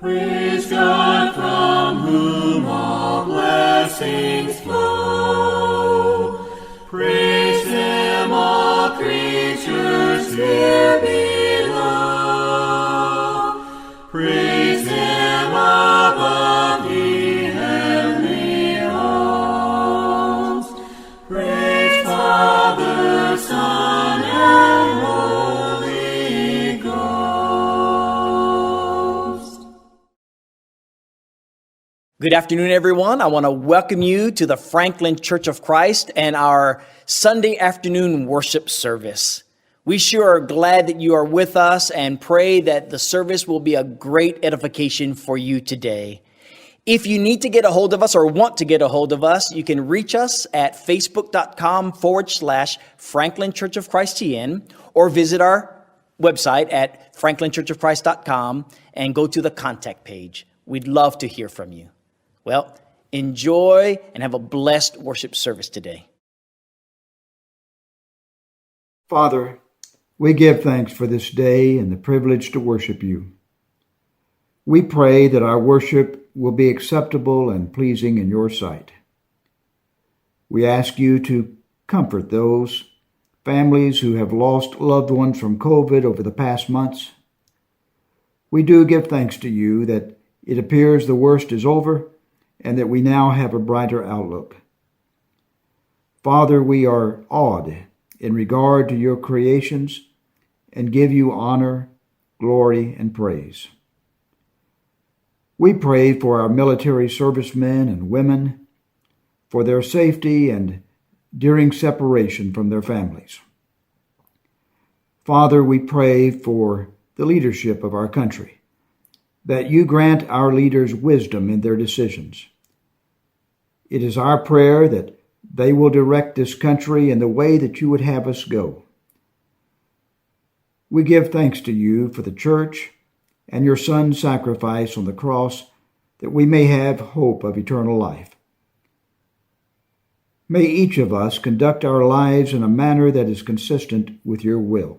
Praise God from whom all blessings flow. Praise Him, all creatures here below. Praise Him above the heavenly hosts. Praise Father, Son, and Holy Ghost. Good afternoon, everyone. I want to welcome you to the Franklin Church of Christ and our Sunday afternoon worship service. We sure are glad that you are with us and pray that the service will be a great edification for you today. If you need to get a hold of us or want to get a hold of us, you can reach us at facebook.com/Franklin Church of Christ TN or visit our website at franklinchurchofchrist.com and go to the contact page. We'd love to hear from you. Well, enjoy and have a blessed worship service today. Father, we give thanks for this day and the privilege to worship you. We pray that our worship will be acceptable and pleasing in your sight. We ask you to comfort those families who have lost loved ones from COVID over the past months. We do give thanks to you that it appears the worst is over and that we now have a brighter outlook. Father, we are awed in regard to your creations and give you honor, glory, and praise. We pray for our military servicemen and women, for their safety and during separation from their families. Father, we pray for the leadership of our country, that you grant our leaders wisdom in their decisions. It is our prayer that they will direct this country in the way that you would have us go. We give thanks to you for the church and your Son's sacrifice on the cross, that we may have hope of eternal life. May each of us conduct our lives in a manner that is consistent with your will.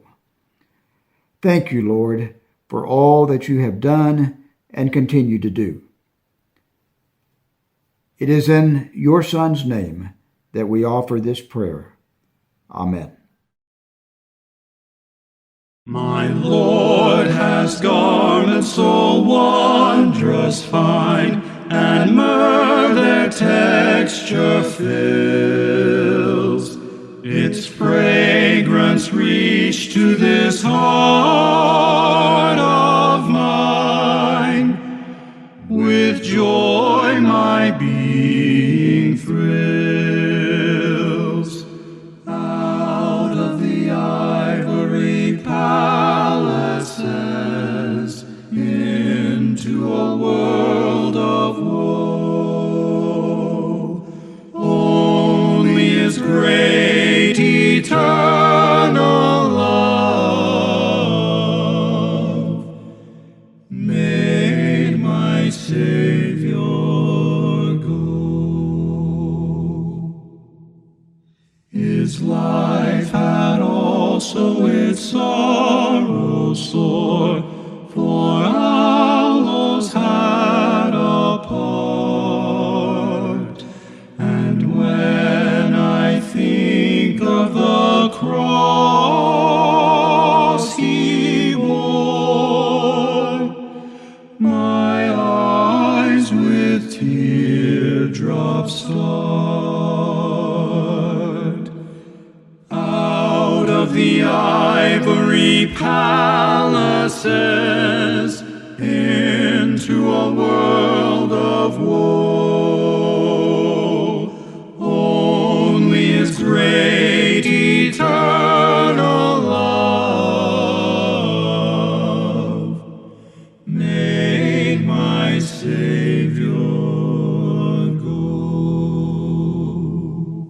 Thank you, Lord, for all that you have done and continue to do. It is in your Son's name that we offer this prayer. Amen. My Lord has garments so wondrous fine, and myrrh their texture fills. Its fragrance reach to this heart of mine. With joy my being thrills. Out of the ivory palaces into a world of woe. Only His great eternal love made my Savior go. His life had also its sorrow sore, for aloes had a part. And when I think of the cross He bore, my eyes with teardrops start. Out of the ivory palaces into a world of woe, only His great eternal love made my Savior go.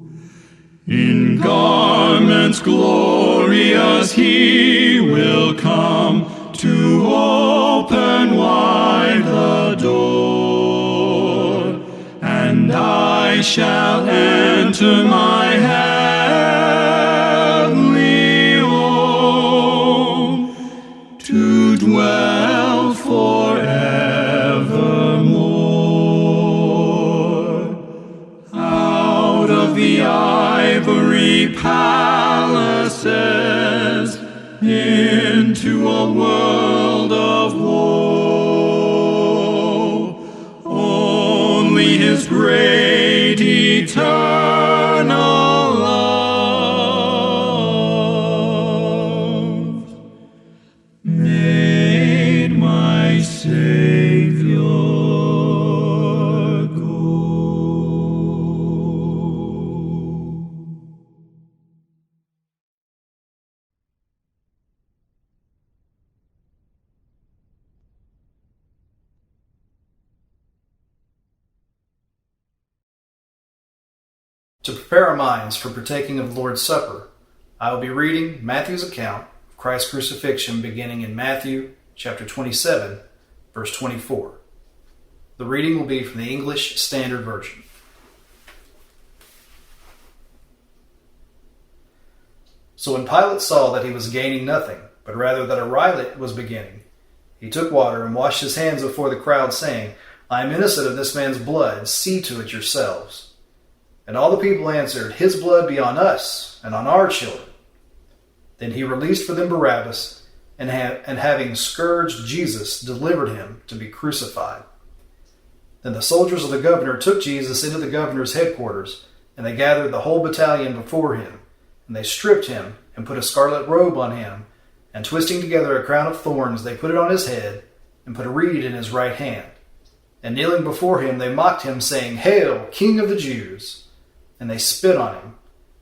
In garments glorious He will come to open wide the door, and I shall enter my heavenly home to dwell forever into a world of woe. Only his great eternal love made my Savior go. To prepare our minds for partaking of the Lord's Supper, I will be reading Matthew's account of Christ's crucifixion beginning in Matthew chapter 27, verse 24. The reading will be from the English Standard Version. So when Pilate saw that he was gaining nothing, but rather that a riot was beginning, he took water and washed his hands before the crowd, saying, I am innocent of this man's blood, see to it yourselves. And all the people answered, His blood be on us and on our children. Then he released for them Barabbas, and having scourged Jesus, delivered him to be crucified. Then the soldiers of the governor took Jesus into the governor's headquarters, and they gathered the whole battalion before him. And they stripped him, and put a scarlet robe on him, and twisting together a crown of thorns, they put it on his head, and put a reed in his right hand. And kneeling before him, they mocked him, saying, Hail, King of the Jews! And they spit on him,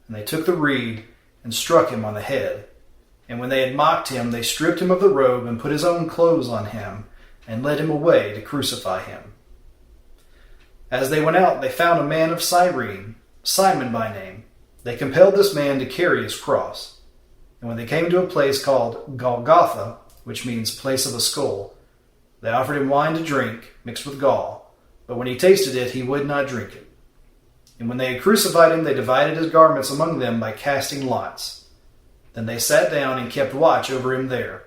and they took the reed, and struck him on the head. And when they had mocked him, they stripped him of the robe, and put his own clothes on him, and led him away to crucify him. As they went out, they found a man of Cyrene, Simon by name. They compelled this man to carry his cross. And when they came to a place called Golgotha, which means place of a skull, they offered him wine to drink, mixed with gall. But when he tasted it, he would not drink it. And when they had crucified him, they divided his garments among them by casting lots. Then they sat down and kept watch over him there.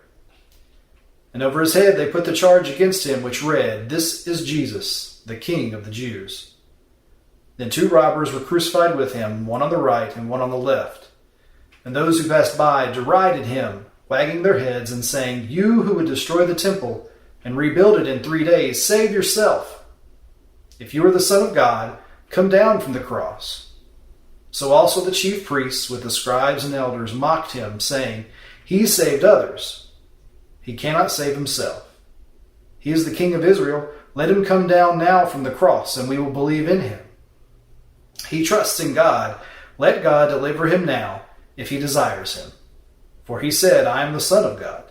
And over his head they put the charge against him, which read, This is Jesus, the King of the Jews. Then 2 robbers were crucified with him, one on the right and one on the left. And those who passed by derided him, wagging their heads and saying, You who would destroy the temple and rebuild it in 3 days, save yourself. If you are the Son of God, come down from the cross. So also the chief priests with the scribes and elders mocked him, saying, He saved others. He cannot save himself. He is the King of Israel. Let him come down now from the cross, and we will believe in him. He trusts in God. Let God deliver him now, if he desires him. For he said, I am the Son of God.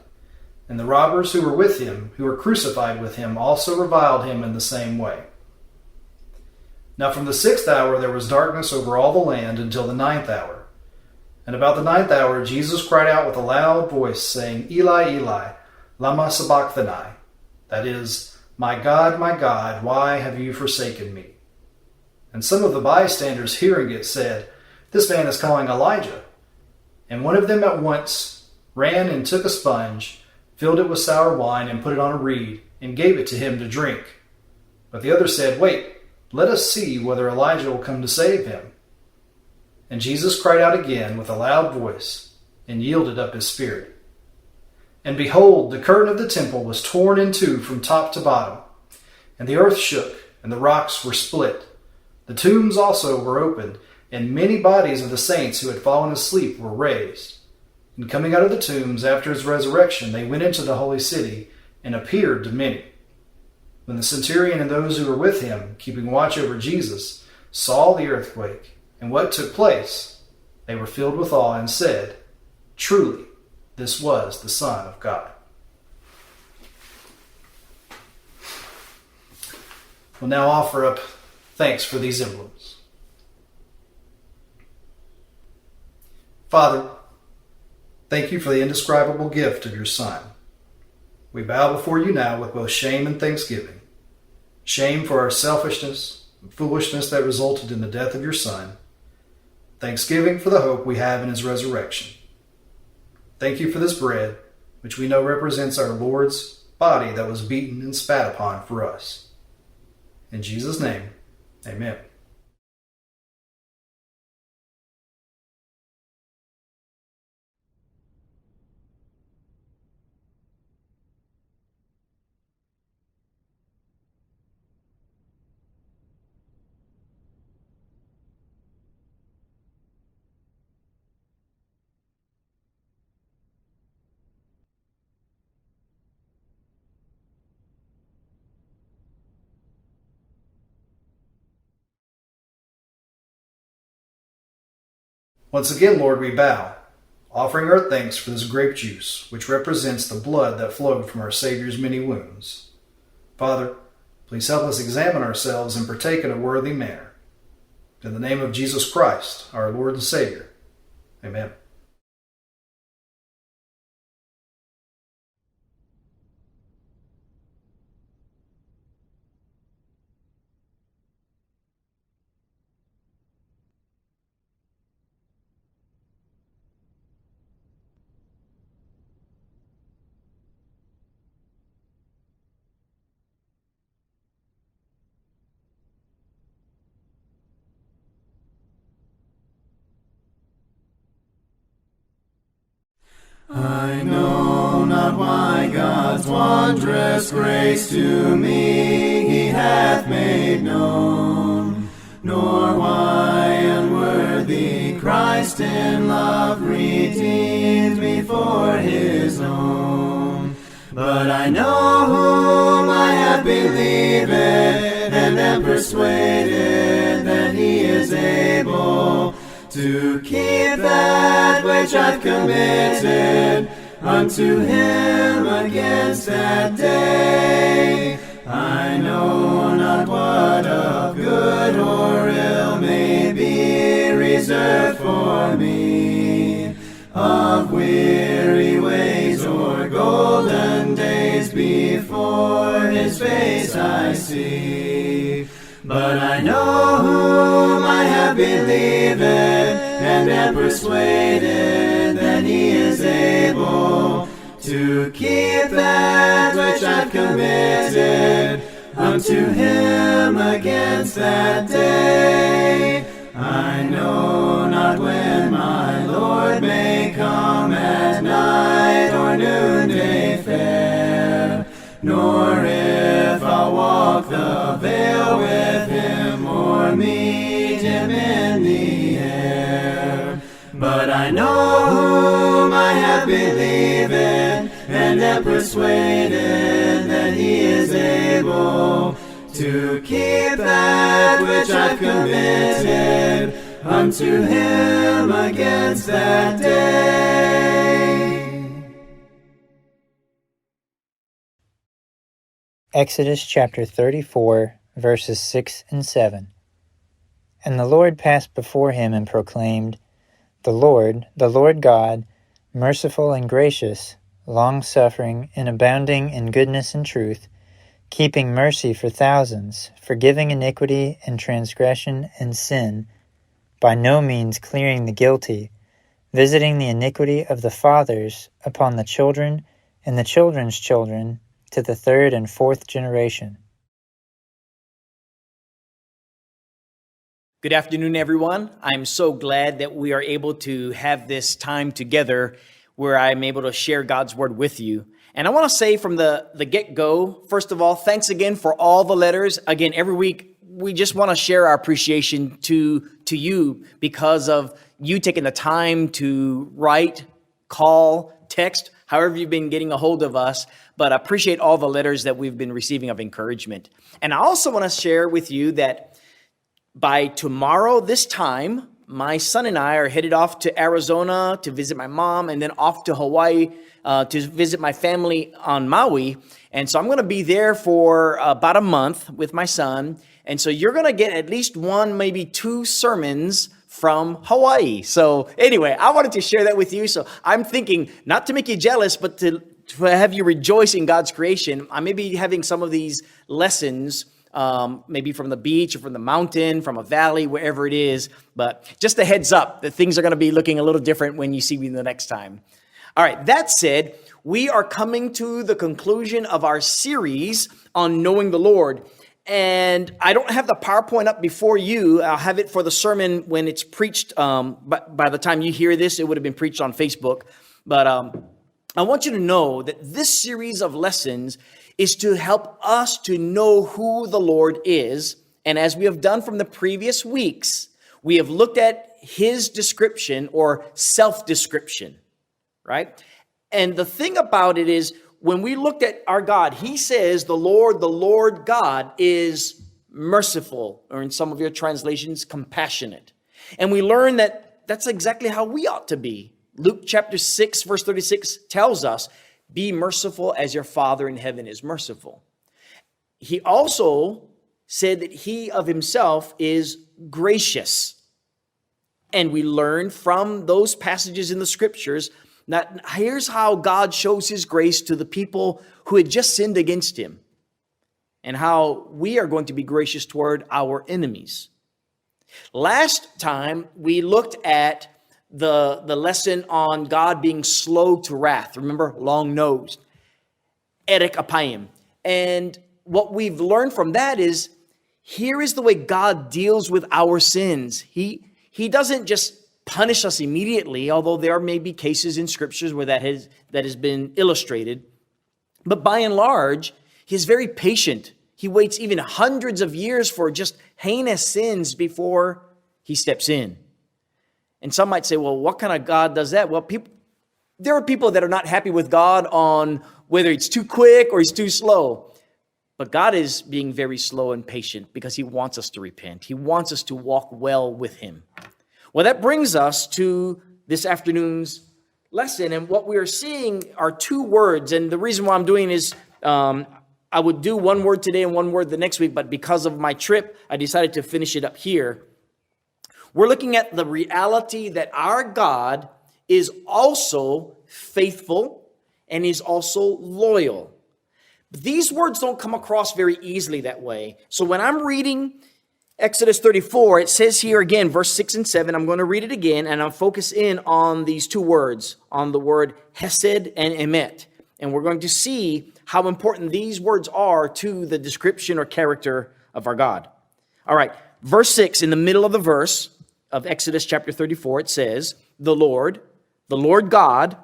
And the robbers who were with him, who were crucified with him, also reviled him in the same way. Now from the 6th hour there was darkness over all the land until the 9th hour. And about the 9th hour Jesus cried out with a loud voice, saying, Eli, Eli, lama sabachthani? That is, my God, why have you forsaken me? And some of the bystanders hearing it said, This man is calling Elijah. And one of them at once ran and took a sponge, filled it with sour wine, and put it on a reed, and gave it to him to drink. But the other said, Wait, let us see whether Elijah will come to save him. And Jesus cried out again with a loud voice, and yielded up his spirit. And behold, the curtain of the temple was torn in two from top to bottom, and the earth shook, and the rocks were split. The tombs also were opened, and many bodies of the saints who had fallen asleep were raised. And coming out of the tombs after his resurrection, they went into the holy city, and appeared to many. When the centurion and those who were with him, keeping watch over Jesus, saw the earthquake and what took place, they were filled with awe and said, Truly, this was the Son of God. We'll now offer up thanks for these emblems. Father, thank you for the indescribable gift of your Son. We bow before you now with both shame and thanksgiving. Shame for our selfishness and foolishness that resulted in the death of your Son. Thanksgiving for the hope we have in his resurrection. Thank you for this bread, which we know represents our Lord's body that was beaten and spat upon for us. In Jesus' name, amen. Once again, Lord, we bow, offering our thanks for this grape juice, which represents the blood that flowed from our Savior's many wounds. Father, please help us examine ourselves and partake in a worthy manner. In the name of Jesus Christ, our Lord and Savior. Amen. I know not why God's wondrous grace to me he hath made known, nor why unworthy Christ in love redeemed me for his own. But I know whom I have believed, and am persuaded that he is able to keep that which I've committed unto him against that day. I know not what of good or ill may be reserved for me, of weary ways or golden days before his face I see. But I know whom I have believed, and am persuaded that he is able to keep that which I've committed unto him against that day. I know not when my Lord may come at night or noonday fair, nor if I'll walk the vale with him or meet him in the air. But I know whom I have believed, and am persuaded that he is able to keep that which I've committed unto him against that day. Exodus chapter 34, verses 6 and 7. And the Lord passed before him and proclaimed, the Lord God, merciful and gracious, long-suffering and abounding in goodness and truth, keeping mercy for thousands, forgiving iniquity and transgression and sin, by no means clearing the guilty, visiting the iniquity of the fathers upon the children and the children's children, to the third and fourth generation. Good afternoon, everyone. I'm so glad that we are able to have this time together where I'm able to share God's word with you. And I want to say from the get-go, first of all, thanks again for all the letters. Again, every week, we just want to share our appreciation to you because of you taking the time to write, call, text, however you've been getting a hold of us. But I appreciate all the letters that we've been receiving of encouragement. And I also want to share with you that by tomorrow, this time, my son and I are headed off to Arizona to visit my mom and then off to Hawaii to visit my family on Maui. And so I'm going to be there for about a month with my son. And so you're going to get at least one, maybe two sermons from Hawaii. So anyway, I wanted to share that with you. So I'm thinking not to make you jealous, but to have you rejoice in God's creation. I may be having some of these lessons maybe from the beach or from the mountain, from a valley, wherever it is. But just a heads up that things are going to be looking a little different when you see me the next time. All right, that said, we are coming to the conclusion of our series on knowing the Lord. And I don't have the PowerPoint up before you. I'll have it for the sermon when it's preached. But by the time you hear this, it would have been preached on Facebook. But I want you to know that this series of lessons is to help us to know who the Lord is. And as we have done from the previous weeks, we have looked at his description or self-description, right? And the thing about it is, when we looked at our God, he says the Lord God is merciful, or in some of your translations, compassionate. And we learned that that's exactly how we ought to be. Luke chapter 6, verse 36 tells us, be merciful as your Father in heaven is merciful. He also said that he of himself is gracious. And we learn from those passages in the scriptures that here's how God shows his grace to the people who had just sinned against him, and how we are going to be gracious toward our enemies. Last time, we looked at the lesson on God being slow to wrath. Remember, long-nosed, erek apayim. And what we've learned from that is, here is the way God deals with our sins. He doesn't just punish us immediately, although there may be cases in scriptures where that has been illustrated. But by and large, he's very patient. He waits even hundreds of years for just heinous sins before he steps in. And some might say, well, what kind of God does that? Well, there are people that are not happy with God on whether it's too quick or he's too slow. But God is being very slow and patient because he wants us to repent. He wants us to walk well with him. Well, that brings us to this afternoon's lesson. And what we are seeing are two words. And the reason why I'm doing is I would do one word today and one word the next week. But because of my trip, I decided to finish it up here. We're looking at the reality that our God is also faithful and is also loyal. These words don't come across very easily that way. So when I'm reading Exodus 34, it says here again, verse 6 and 7, I'm going to read it again, and I'll focus in on these two words, on the word hesed and emet. And we're going to see how important these words are to the description or character of our God. All right, verse 6, in the middle of the verse of Exodus chapter 34, it says, the Lord God,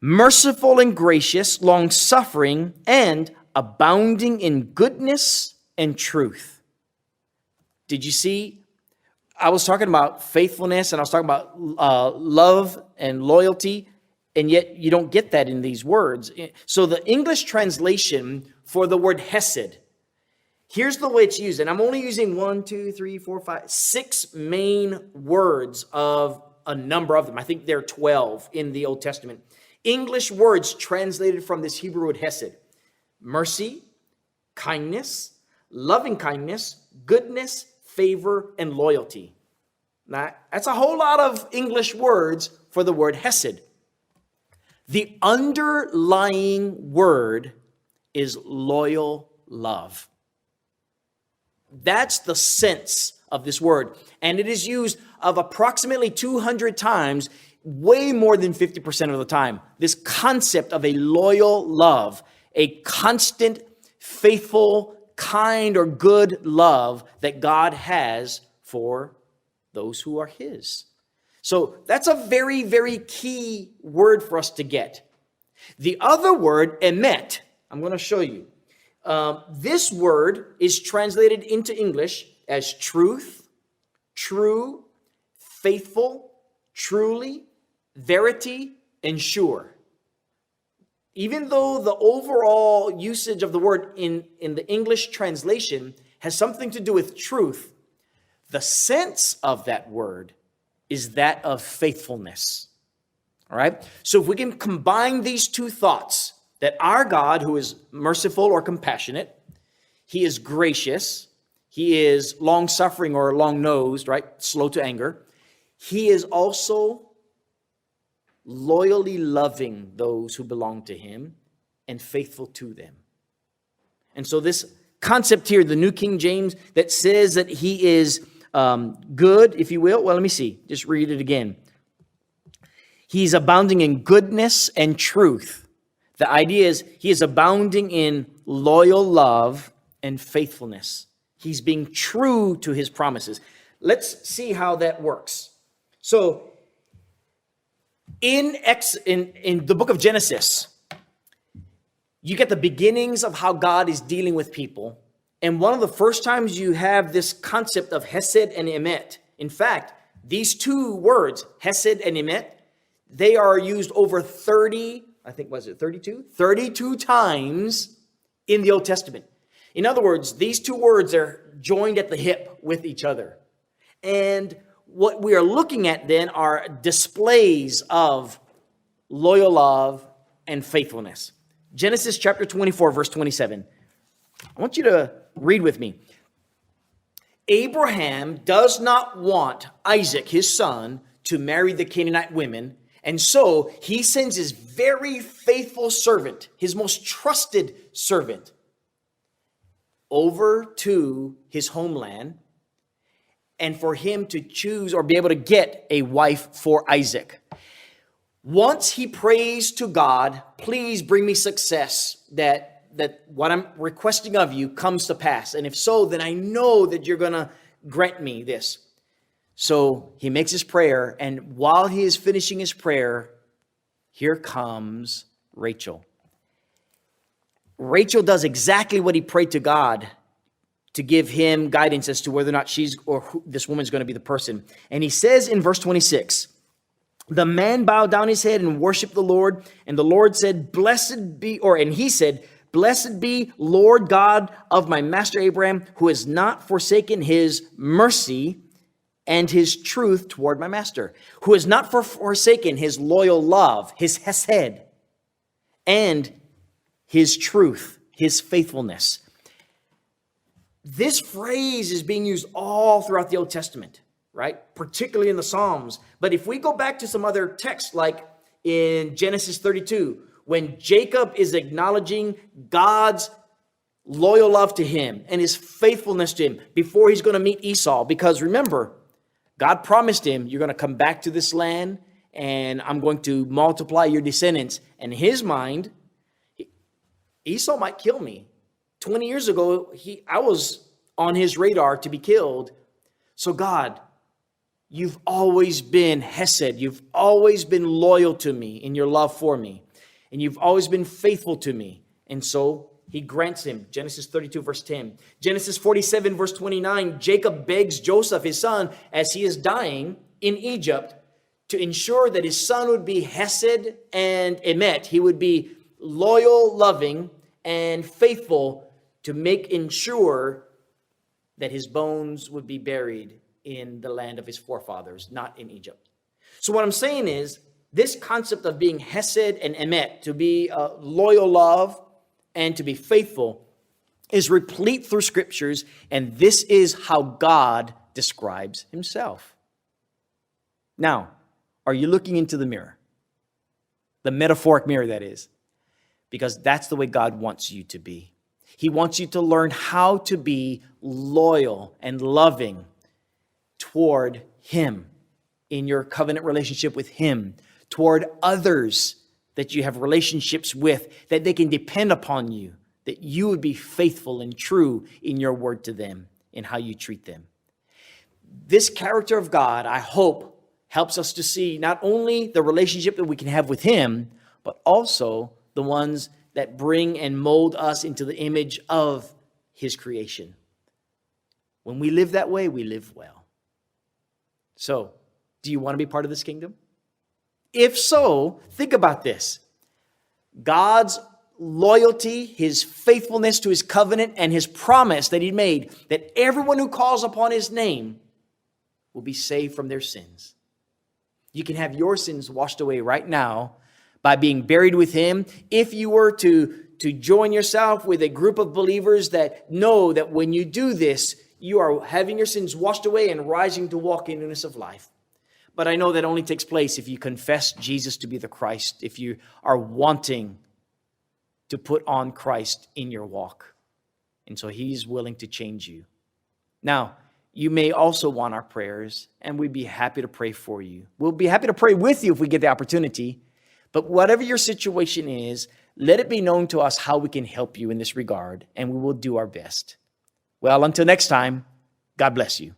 merciful and gracious, long-suffering, and abounding in goodness and truth. Did you see? I was talking about faithfulness, and I was talking about love and loyalty, and yet you don't get that in these words. So the English translation for the word hesed, here's the way it's used, and I'm only using 6 main words of a number of them. I think there are 12 in the Old Testament. English words translated from this Hebrew word hesed: mercy, kindness, loving kindness, goodness, favor, and loyalty. Now, that's a whole lot of English words for the word hesed. The underlying word is loyal love. That's the sense of this word. And it is used of approximately 200 times, way more than 50% of the time. This concept of a loyal love, a constant, faithful, kind, or good love that God has for those who are his. So that's a very, very key word for us to get. The other word, emet, I'm going to show you. This word is translated into English as truth, true, faithful, truly, verity, and sure. Even though the overall usage of the word in the English translation has something to do with truth, the sense of that word is that of faithfulness. All right? So if we can combine these two thoughts, that our God, who is merciful or compassionate, he is gracious, he is long-suffering or long-nosed, right? Slow to anger. He is also loyally loving those who belong to him and faithful to them. And so this concept here, the New King James, that says that he is good, if you will. Well, let me see. Just read it again. He's abounding in goodness and truth. The idea is he is abounding in loyal love and faithfulness. He's being true to his promises. Let's see how that works. So in the book of Genesis, you get the beginnings of how God is dealing with people. And one of the first times you have this concept of hesed and emet. In fact, these two words, hesed and emet, they are used over 32 times in the Old Testament. In other words, these two words are joined at the hip with each other. And what we are looking at then are displays of loyal love and faithfulness. Genesis chapter 24, verse 27. I want you to read with me. Abraham does not want Isaac, his son, to marry the Canaanite women, and so he sends his very faithful servant, his most trusted servant, over to his homeland, and for him to choose or be able to get a wife for Isaac. Once he prays to God, please bring me success, that what I'm requesting of you comes to pass. And if so, then I know that you're going to grant me this. So he makes his prayer, and while he is finishing his prayer, here comes Rachel. Rachel does exactly what he prayed to God to give him guidance as to whether or not this woman's going to be the person. And he says in verse 26, the man bowed down his head and worshiped the Lord. And the Lord said, he said, blessed be Lord God of my master Abraham, who has not forsaken his mercy and his truth toward my master, who has not forsaken his loyal love, his hesed, and his truth, his faithfulness. This phrase is being used all throughout the Old Testament, right? Particularly in the Psalms. But if we go back to some other texts, like in Genesis 32, when Jacob is acknowledging God's loyal love to him and his faithfulness to him before he's going to meet Esau. Because remember, God promised him, you're going to come back to this land and I'm going to multiply your descendants. And in his mind, Esau might kill me. 20 years ago, I was on his radar to be killed. So God, you've always been hesed. You've always been loyal to me in your love for me. And you've always been faithful to me. And so he grants him. Genesis 32, verse 10. Genesis 47, verse 29. Jacob begs Joseph, his son, as he is dying in Egypt, to ensure that his son would be hesed and emet. He would be loyal, loving, and faithful to ensure that his bones would be buried in the land of his forefathers, not in Egypt. So what I'm saying is, this concept of being hesed and emet, to be loyal love and to be faithful, is replete through scriptures, and this is how God describes himself. Now, are you looking into the mirror? The metaphoric mirror, that is. Because that's the way God wants you to be. He wants you to learn how to be loyal and loving toward him in your covenant relationship with him, toward others that you have relationships with, that they can depend upon you, that you would be faithful and true in your word to them, in how you treat them. This character of God, I hope, helps us to see not only the relationship that we can have with him, but also the ones that bring and mold us into the image of his creation. When we live that way, we live well. So, do you want to be part of this kingdom? If so, think about this. God's loyalty, his faithfulness to his covenant, and his promise that he made that everyone who calls upon his name will be saved from their sins. You can have your sins washed away right now by being buried with him. If you were to join yourself with a group of believers that know that when you do this, you are having your sins washed away and rising to walk in newness of life. But I know that only takes place if you confess Jesus to be the Christ, if you are wanting to put on Christ in your walk. And so he's willing to change you. Now, you may also want our prayers, and we'd be happy to pray for you. We'll be happy to pray with you if we get the opportunity. But whatever your situation is, let it be known to us how we can help you in this regard, and we will do our best. Well, until next time, God bless you.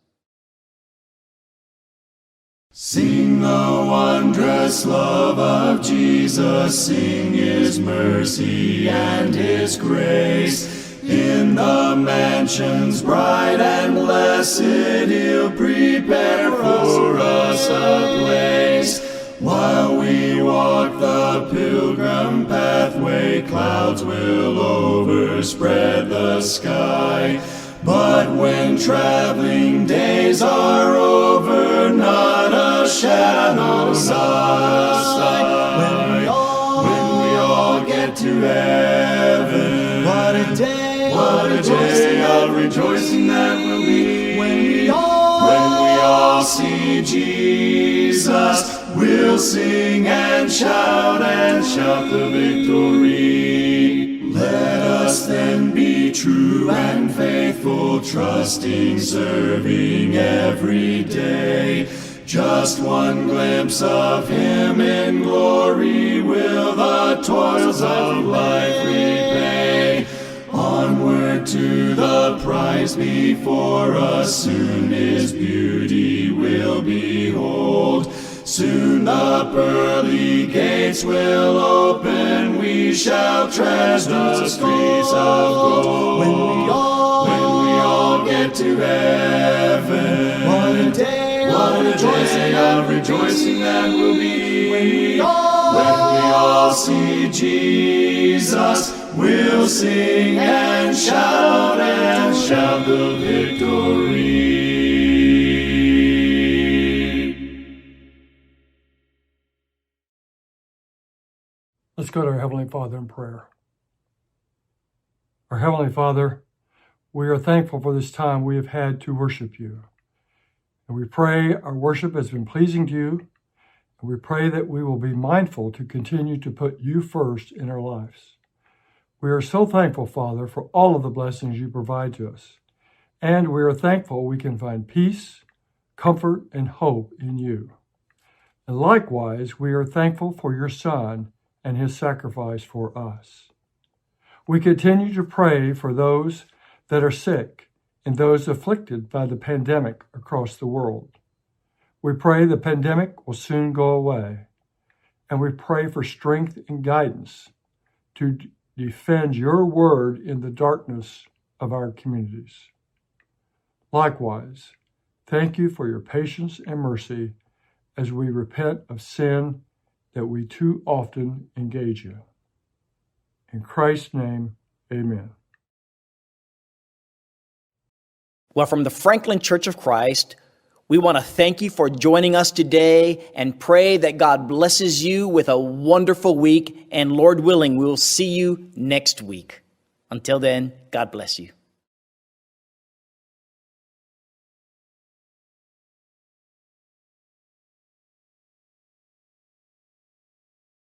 Sing the wondrous love of Jesus, sing his mercy and his grace. In the mansions bright and blessed, he'll prepare for us a place. While we walk the pilgrim pathway, clouds will overspread the sky. But when traveling days are over, not a shadow's sight. When we all get to heaven, what a day of rejoicing that will be. When we all see Jesus, we'll sing and shout the victory. Let us then be true and faithful, trusting, serving every day. Just one glimpse of Him in glory will the toils of life repay. Onward to the prize before us, soon His beauty will behold. Soon the pearly gates will open, we shall tread the streets of gold. When we all get to heaven, what a day of rejoicing that will be. When we all see Jesus, we'll sing and shout the victory. Let's go to our Heavenly Father in prayer. Our Heavenly Father, we are thankful for this time we have had to worship you. And we pray our worship has been pleasing to you. And we pray that we will be mindful to continue to put you first in our lives. We are so thankful, Father, for all of the blessings you provide to us. And we are thankful we can find peace, comfort, and hope in you. And likewise, we are thankful for your Son and his sacrifice for us. We continue to pray for those that are sick and those afflicted by the pandemic across the world. We pray the pandemic will soon go away, and we pray for strength and guidance to defend your word in the darkness of our communities. Likewise, thank you for your patience and mercy as we repent of sin that we too often engage in. In Christ's name, amen. Well, from the Franklin Church of Christ, we want to thank you for joining us today and pray that God blesses you with a wonderful week. And Lord willing, we will see you next week. Until then, God bless you.